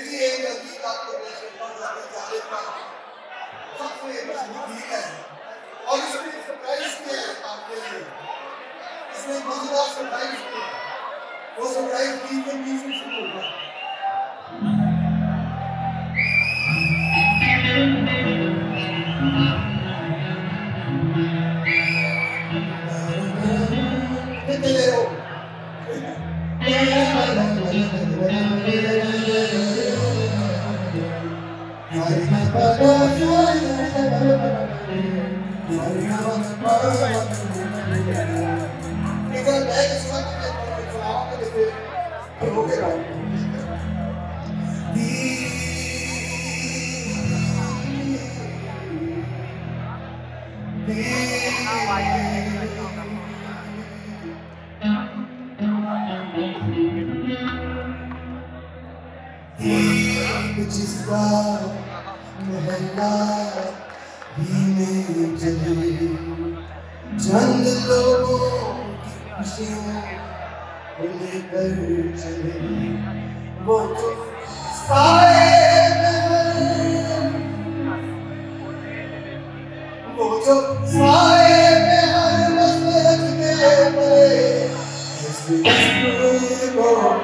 जी एक गीत आपको पेश करता हूँ जाने जाने का सबसे मशहूर गीत है और इसमें सरप्राइज भी है आपके लिए। इसमें मजेदार सरप्राइज भी है। वो सरप्राइज गीत के बीच में शुरू होगा। कितने हो? जिसका महला भीने जले चंद लोगों की खुशियों को लेकर चले वो तो साए में वो जो साए में हर मसलक के परे ऐसे को